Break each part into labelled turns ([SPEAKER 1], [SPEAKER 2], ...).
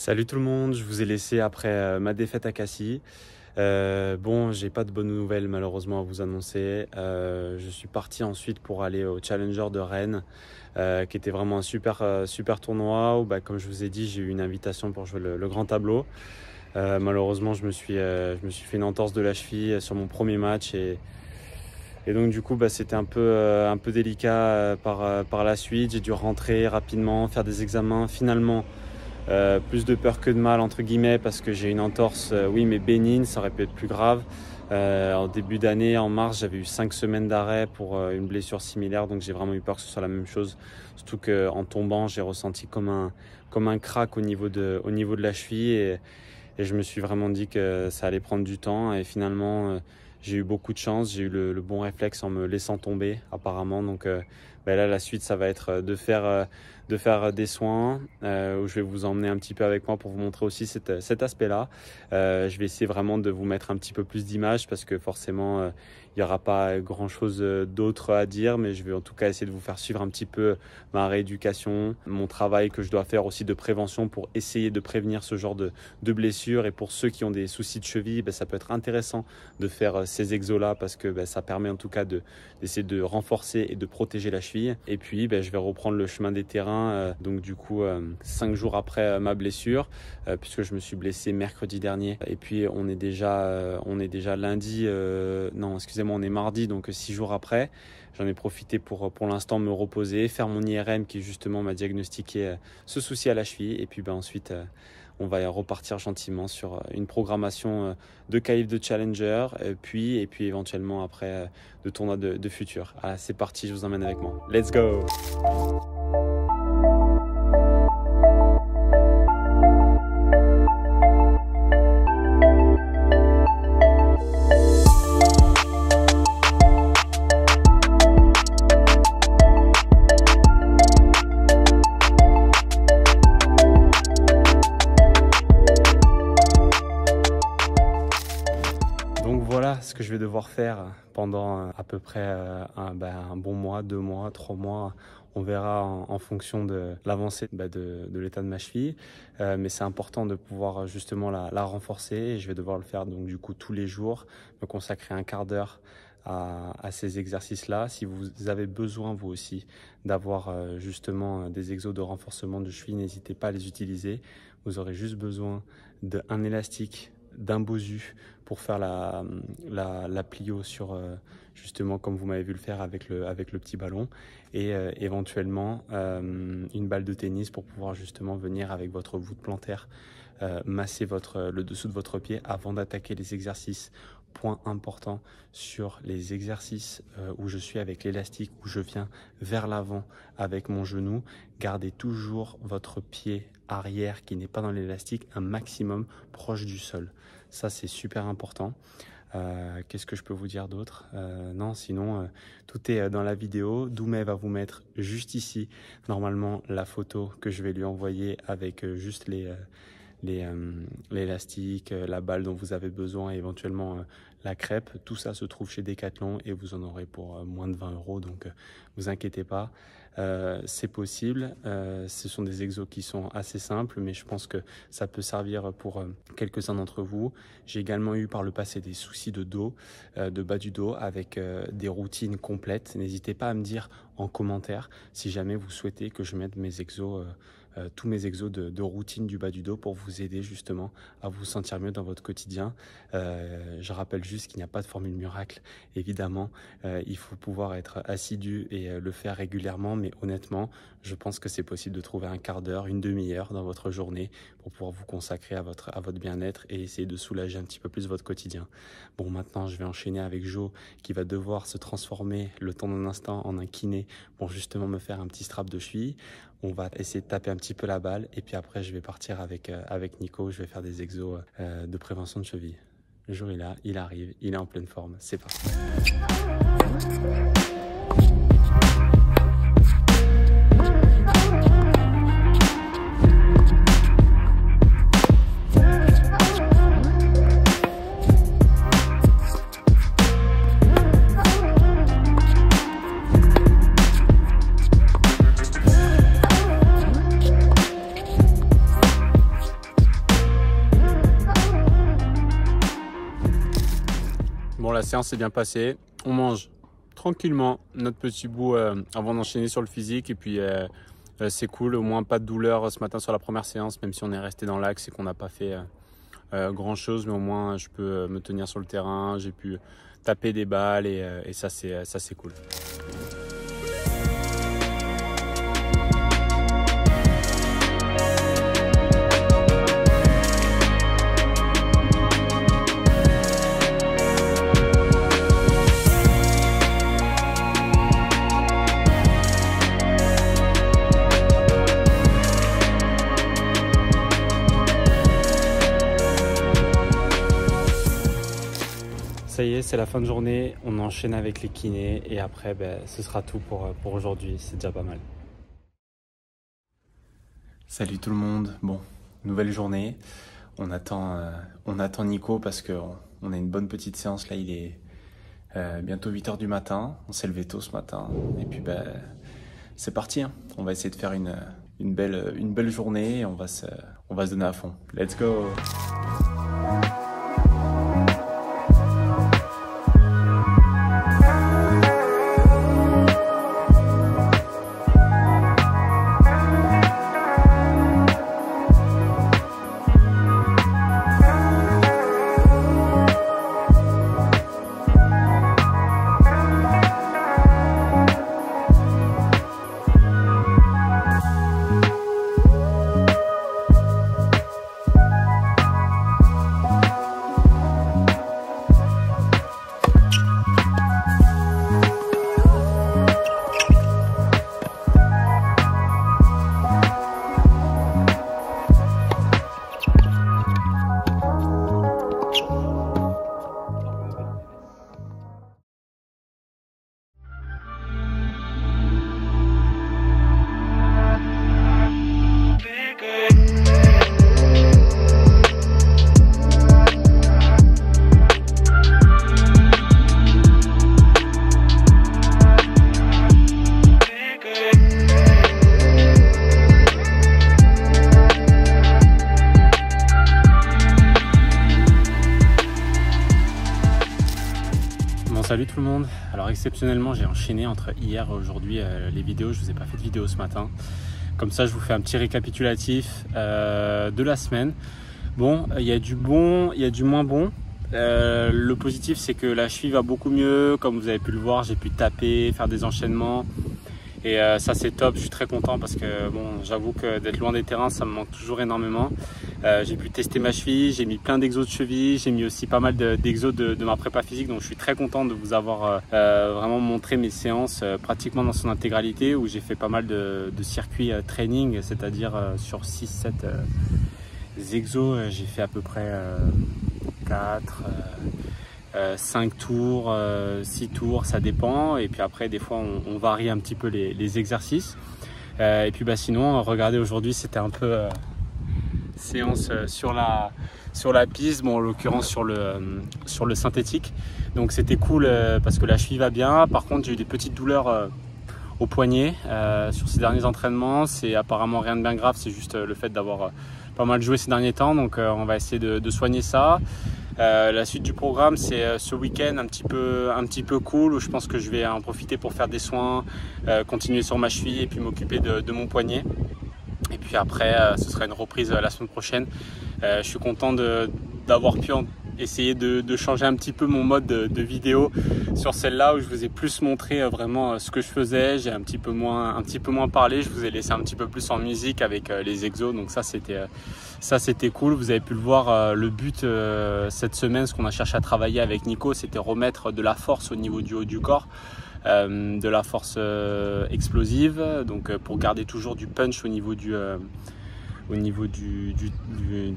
[SPEAKER 1] Salut tout le monde, je vous ai laissé après ma défaite à Cassis. Bon, j'ai pas de bonnes nouvelles malheureusement à vous annoncer. Je suis parti ensuite pour aller au Challenger de Rennes, qui était vraiment un super tournoi où, comme je vous ai dit, j'ai eu une invitation pour jouer le grand tableau. Malheureusement, je me suis fait une entorse de la cheville sur mon premier match et donc du coup, c'était un peu délicat par la suite. J'ai dû rentrer rapidement, faire des examens. Finalement, plus de peur que de mal entre guillemets parce que j'ai une entorse, oui mais bénigne, ça aurait pu être plus grave. En début d'année, en mars, j'avais eu 5 semaines d'arrêt pour une blessure similaire, donc j'ai vraiment eu peur que ce soit la même chose. Surtout qu'en tombant, j'ai ressenti comme un crack au niveau de la cheville et je me suis vraiment dit que ça allait prendre du temps et finalement j'ai eu beaucoup de chance, j'ai eu le bon réflexe en me laissant tomber apparemment. Donc là la suite ça va être de faire des soins où je vais vous emmener un petit peu avec moi pour vous montrer aussi cet aspect-là. Je vais essayer vraiment de vous mettre un petit peu plus d'images parce que forcément il n'y aura pas grand-chose d'autre à dire, mais je vais en tout cas essayer de vous faire suivre un petit peu ma rééducation, mon travail que je dois faire aussi de prévention pour essayer de prévenir ce genre de blessures. Et pour ceux qui ont des soucis de cheville, ça peut être intéressant de faire ces exos-là parce que ça permet en tout cas d'essayer de renforcer et de protéger la cheville. Et puis je vais reprendre le chemin des terrains, donc du coup 5 jours après ma blessure, puisque je me suis blessé mercredi dernier. Et puis on est déjà lundi, non excusez-moi, on est mardi, donc 6 jours après. J'en ai profité pour l'instant me reposer, faire mon IRM qui justement m'a diagnostiqué ce souci à la cheville. Et puis ensuite, on va repartir gentiment sur une programmation de qualif de Challenger, et puis éventuellement après de tournoi de futur. Ah, c'est parti, je vous emmène avec moi. Let's go! Voilà ce que je vais devoir faire pendant à peu près un bon mois, 2 mois, 3 mois. On verra en fonction de l'avancée de l'état de ma cheville. Mais c'est important de pouvoir justement la renforcer. Et je vais devoir le faire donc du coup tous les jours, me consacrer un quart d'heure à ces exercices-là. Si vous avez besoin vous aussi d'avoir justement des exos de renforcement de cheville, n'hésitez pas à les utiliser. Vous aurez juste besoin d'un élastique, d'un Bosu pour faire la plio sur justement comme vous m'avez vu le faire avec le petit ballon, et éventuellement une balle de tennis pour pouvoir justement venir avec votre voûte plantaire masser le dessous de votre pied avant d'attaquer les exercices. Point important sur les exercices où je suis avec l'élastique, où je viens vers l'avant avec mon genou, gardez toujours votre pied arrière qui n'est pas dans l'élastique un maximum proche du sol. Ça c'est super important. Qu'est-ce que je peux vous dire d'autre? Non, sinon tout est dans la vidéo. Doumé va vous mettre juste ici normalement la photo que je vais lui envoyer avec juste l'élastique, la balle dont vous avez besoin et éventuellement la crêpe. Tout ça se trouve chez Decathlon et vous en aurez pour moins de 20 €, donc vous inquiétez pas. C'est possible, ce sont des exos qui sont assez simples, mais je pense que ça peut servir pour quelques-uns d'entre vous. J'ai également eu par le passé des soucis de dos, de bas du dos, avec des routines complètes. N'hésitez pas à me dire en commentaire si jamais vous souhaitez que je mette mes exos, tous mes exos de routine du bas du dos pour vous aider justement à vous sentir mieux dans votre quotidien. Je rappelle juste qu'il n'y a pas de formule miracle, évidemment. Il faut pouvoir être assidu et le faire régulièrement, mais honnêtement, je pense que c'est possible de trouver un quart d'heure, une demi-heure dans votre journée pour pouvoir vous consacrer à votre bien-être et essayer de soulager un petit peu plus votre quotidien. Bon, maintenant, je vais enchaîner avec Jo qui va devoir se transformer le temps d'un instant en un kiné pour justement me faire un petit strap de cheville. On va essayer de taper un petit peu la balle et puis après, je vais partir avec Nico. Je vais faire des exos de prévention de cheville. Le jour est là, il arrive, il est en pleine forme. C'est parti. séance s'est bien passée. On mange tranquillement notre petit bout avant d'enchaîner sur le physique. Et puis c'est cool, au moins pas de douleur ce matin sur la première séance, même si on est resté dans l'axe et qu'on n'a pas fait grand chose. Mais au moins je peux me tenir sur le terrain, j'ai pu taper des balles et ça c'est cool. Ça y est, c'est la fin de journée, on enchaîne avec les kinés et après ce sera tout pour aujourd'hui, c'est déjà pas mal. Salut tout le monde, bon, nouvelle journée, on attend Nico parce qu'on a une bonne petite séance là, il est bientôt 8h du matin, on s'est levé tôt ce matin et puis c'est parti, hein. On va essayer de faire une belle journée et on va se donner à fond. Let's go! Salut tout le monde, alors exceptionnellement j'ai enchaîné entre hier et aujourd'hui les vidéos, je vous ai pas fait de vidéo ce matin, comme ça je vous fais un petit récapitulatif de la semaine. Bon, il y a du bon, il y a du moins bon. Le positif c'est que la cheville va beaucoup mieux, comme vous avez pu le voir, j'ai pu taper, faire des enchaînements et ça c'est top, je suis très content parce que bon, j'avoue que d'être loin des terrains ça me manque toujours énormément. J'ai pu tester ma cheville, j'ai mis plein d'exos de cheville, j'ai mis aussi pas mal d'exos de ma prépa physique, donc je suis très content de vous avoir vraiment montré mes séances pratiquement dans son intégralité, où j'ai fait pas mal de circuits training, c'est-à-dire sur 6-7 exos, j'ai fait à peu près 4, 5 tours, 6 tours, ça dépend, et puis après des fois on varie un petit peu les exercices. Et puis sinon, regardez, aujourd'hui c'était un peu séance sur la piste, bon en l'occurrence sur le synthétique, donc c'était cool parce que la cheville va bien. Par contre j'ai eu des petites douleurs au poignet sur ces derniers entraînements, c'est apparemment rien de bien grave, c'est juste le fait d'avoir pas mal joué ces derniers temps, donc on va essayer de soigner ça. La suite du programme c'est ce week-end un petit peu cool, où je pense que je vais en profiter pour faire des soins, continuer sur ma cheville et puis m'occuper de mon poignet. Et puis après, ce sera une reprise la semaine prochaine. Je suis content d'avoir pu essayer de changer un petit peu mon mode de vidéo sur celle-là, où je vous ai plus montré vraiment ce que je faisais. J'ai un petit peu moins parlé. Je vous ai laissé un petit peu plus en musique avec les exos. Donc ça c'était cool. Vous avez pu le voir. Le but cette semaine, ce qu'on a cherché à travailler avec Nico, c'était remettre de la force au niveau du haut du corps. De la force explosive, donc pour garder toujours du punch au niveau du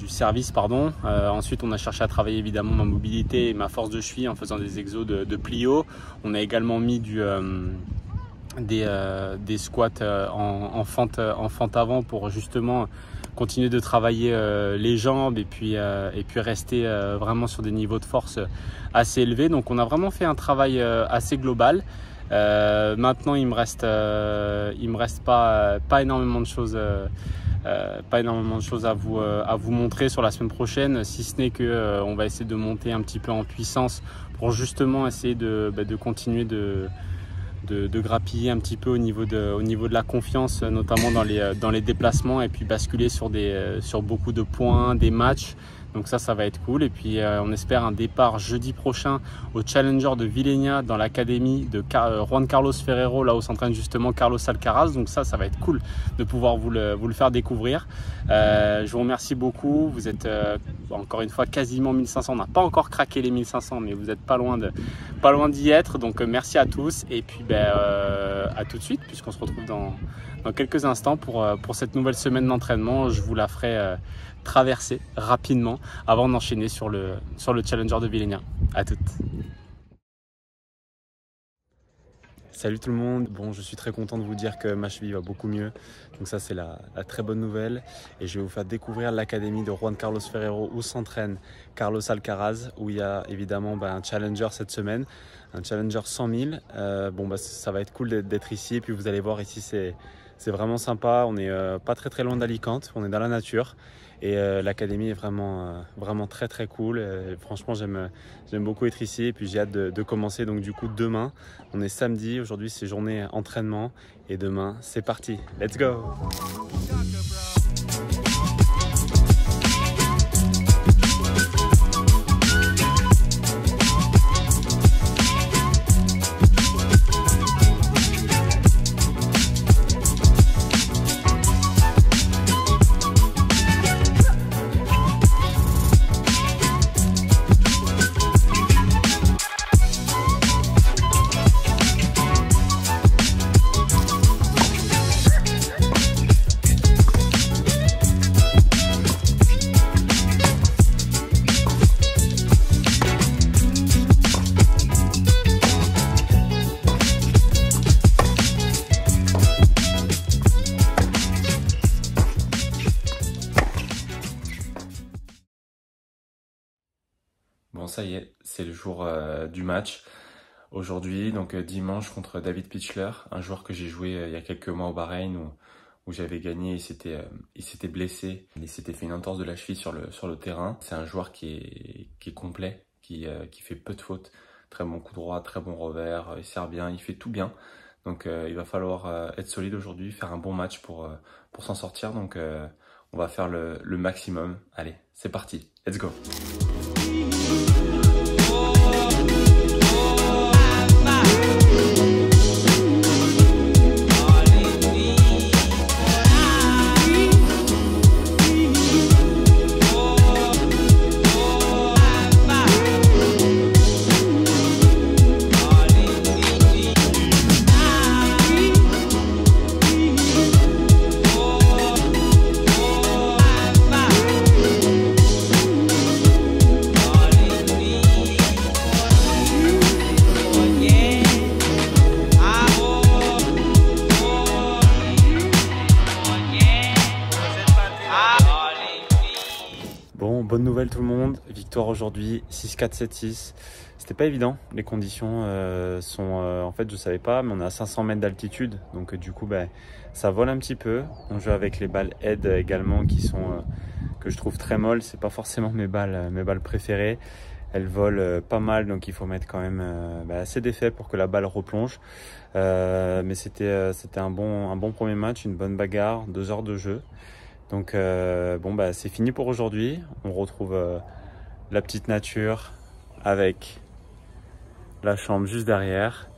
[SPEAKER 1] service, pardon. Ensuite on a cherché à travailler évidemment ma mobilité et ma force de cheville en faisant des exos de plio. On a également mis des squats en fente avant pour justement continuer de travailler les jambes et puis rester vraiment sur des niveaux de force assez élevés. Donc on a vraiment fait un travail assez global. Maintenant il me reste pas énormément de choses pas énormément de choses à vous montrer sur la semaine prochaine, si ce n'est que on va essayer de monter un petit peu en puissance pour justement essayer de continuer de grappiller un petit peu au niveau de la confiance, notamment dans les déplacements, et puis basculer sur beaucoup de points, des matchs. Donc ça va être cool. Et puis on espère un départ jeudi prochain au Challenger de Vilhena dans l'académie de Juan Carlos Ferrero, là où s'entraîne justement Carlos Alcaraz. Donc ça va être cool de pouvoir vous le faire découvrir. Je vous remercie beaucoup. Vous êtes encore une fois quasiment 1500. On n'a pas encore craqué les 1500, mais vous n'êtes pas loin d'y être. Donc merci à tous. Et puis à tout de suite, puisqu'on se retrouve dans quelques instants pour cette nouvelle semaine d'entraînement. Je vous la ferai traverser rapidement avant d'enchaîner sur le Challenger de Vilhena. À toutes. Salut tout le monde. Bon, je suis très content de vous dire que ma cheville va beaucoup mieux. Donc ça, c'est la très bonne nouvelle. Et je vais vous faire découvrir l'académie de Juan Carlos Ferrero où s'entraîne Carlos Alcaraz, où il y a évidemment un Challenger cette semaine, un Challenger 100 000. Ça va être cool d'être ici. Et puis vous allez voir ici, c'est vraiment sympa. On n'est pas très loin d'Alicante. On est dans la nature. Et l'académie est vraiment très cool. Franchement, j'aime beaucoup être ici. Et puis j'ai hâte de commencer. Donc du coup, demain, on est samedi. Aujourd'hui, c'est journée entraînement. Et demain, c'est parti. Let's go! Bon, ça y est, c'est le jour du match. Aujourd'hui, donc dimanche contre David Pichler, un joueur que j'ai joué il y a quelques mois au Bahreïn où j'avais gagné. Il s'était blessé, il s'était fait une entorse de la cheville sur le terrain. C'est un joueur qui est complet, qui fait peu de fautes, très bon coup droit, très bon revers, il sert bien, il fait tout bien. Donc il va falloir être solide aujourd'hui, faire un bon match pour s'en sortir. Donc on va faire le maximum. Allez, c'est parti, let's go! Bon, bonne nouvelle tout le monde, victoire aujourd'hui, 6-4, 7-6. C'était pas évident, les conditions sont, en fait je savais pas, mais on est à 500 mètres d'altitude, donc du coup ça vole un petit peu. On joue avec les balles Ed également qui sont, que je trouve très molles, c'est pas forcément mes balles préférées. Elles volent pas mal, donc il faut mettre quand même assez d'effet pour que la balle replonge. Mais c'était un bon premier match, une bonne bagarre, 2 heures de jeu. Donc c'est fini pour aujourd'hui. On retrouve la petite nature avec la chambre juste derrière.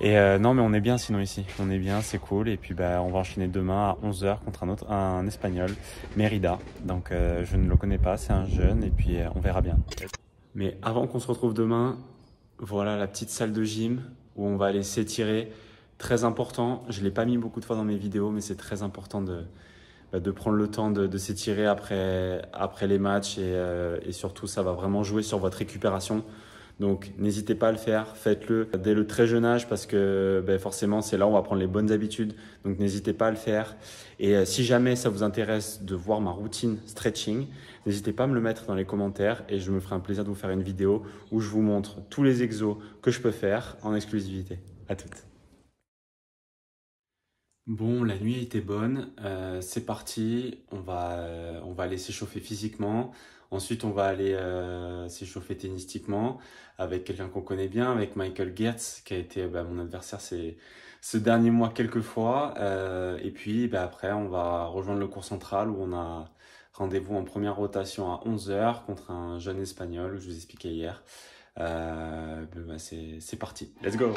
[SPEAKER 1] Et non mais on est bien sinon ici. On est bien, c'est cool. Et puis on va enchaîner demain à 11 h contre un Espagnol, Mérida. Donc je ne le connais pas, c'est un jeune et puis on verra bien. Mais avant qu'on se retrouve demain, voilà la petite salle de gym où on va aller s'étirer. Très important, je ne l'ai pas mis beaucoup de fois dans mes vidéos, mais c'est très important de prendre le temps de s'étirer après les matchs et surtout ça va vraiment jouer sur votre récupération. Donc n'hésitez pas à le faire, faites-le dès le très jeune âge parce que forcément c'est là où on va prendre les bonnes habitudes. Donc n'hésitez pas à le faire. Et si jamais ça vous intéresse de voir ma routine stretching, n'hésitez pas à me le mettre dans les commentaires et je me ferai un plaisir de vous faire une vidéo où je vous montre tous les exos que je peux faire en exclusivité. À toutes. Bon, la nuit était bonne, c'est parti, on va aller s'échauffer physiquement, ensuite on va aller s'échauffer tennistiquement avec quelqu'un qu'on connaît bien, avec Michael Gertz qui a été mon adversaire ce dernier mois quelques fois, et puis après on va rejoindre le cours central où on a rendez-vous en première rotation à 11 h contre un jeune espagnol, je vous expliquais hier. C'est parti, let's go!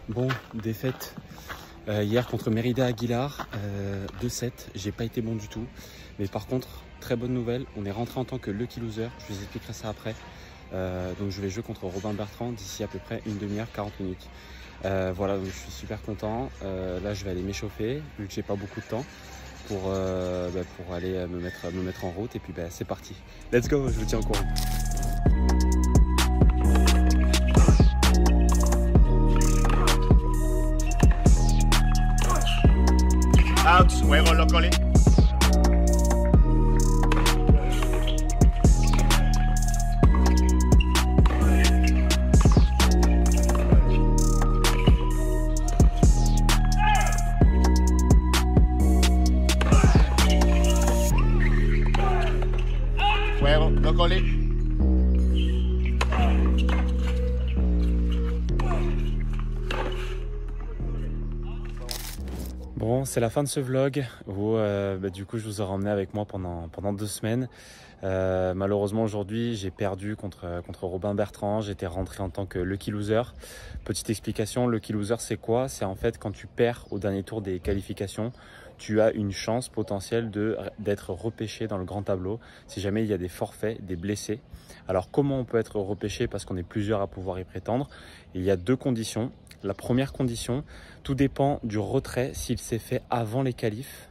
[SPEAKER 1] Bon, défaite hier contre Mérida Aguilar, 2-7, j'ai pas été bon du tout. Mais par contre, très bonne nouvelle, on est rentré en tant que lucky loser, je vous expliquerai ça après. Donc je vais jouer contre Robin Bertrand d'ici à peu près une demi-heure, 40 minutes. Voilà, donc je suis super content. Là je vais aller m'échauffer, vu que j'ai pas beaucoup de temps, pour aller me mettre en route. Et puis c'est parti. Let's go, je vous tiens au courant.
[SPEAKER 2] Out, juego locally. Juego locally.
[SPEAKER 1] Bon, c'est la fin de ce vlog où du coup je vous aurai emmené avec moi pendant 2 semaines. Malheureusement aujourd'hui j'ai perdu contre Robin Bertrand, j'étais rentré en tant que lucky loser. Petite explication, lucky loser c'est quoi? C'est en fait quand tu perds au dernier tour des qualifications, tu as une chance potentielle d'être repêché dans le grand tableau si jamais il y a des forfaits, des blessés. Alors comment on peut être repêché? Parce qu'on est plusieurs à pouvoir y prétendre. Il y a 2 conditions. La première condition, tout dépend du retrait s'il s'est fait avant les qualifs,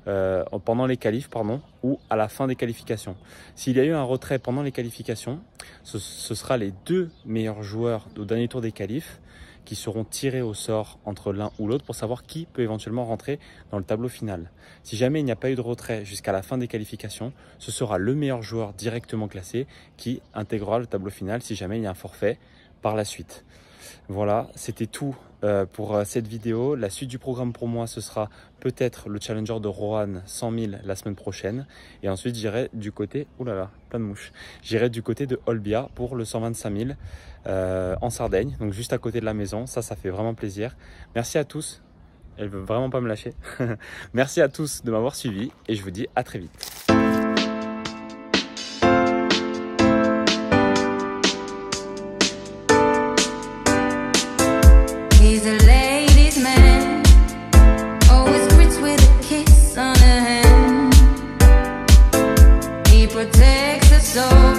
[SPEAKER 1] pendant les qualifs ou à la fin des qualifications. S'il y a eu un retrait pendant les qualifications, ce sera les 2 meilleurs joueurs au dernier tour des qualifs qui seront tirés au sort entre l'un ou l'autre pour savoir qui peut éventuellement rentrer dans le tableau final. Si jamais il n'y a pas eu de retrait jusqu'à la fin des qualifications, ce sera le meilleur joueur directement classé qui intégrera le tableau final si jamais il y a un forfait par la suite. Voilà, c'était tout pour cette vidéo. La suite du programme pour moi, ce sera peut-être le Challenger de Roanne 100 000 la semaine prochaine. Et ensuite, j'irai du côté, oulala, plein de mouches. J'irai du côté de Olbia pour le 125 000 en Sardaigne, donc juste à côté de la maison. Ça fait vraiment plaisir. Merci à tous. Elle veut vraiment pas me lâcher. Merci à tous de m'avoir suivi et je vous dis à très vite.
[SPEAKER 3] He's a ladies' man, always greets with a kiss on the hand. He protects us all.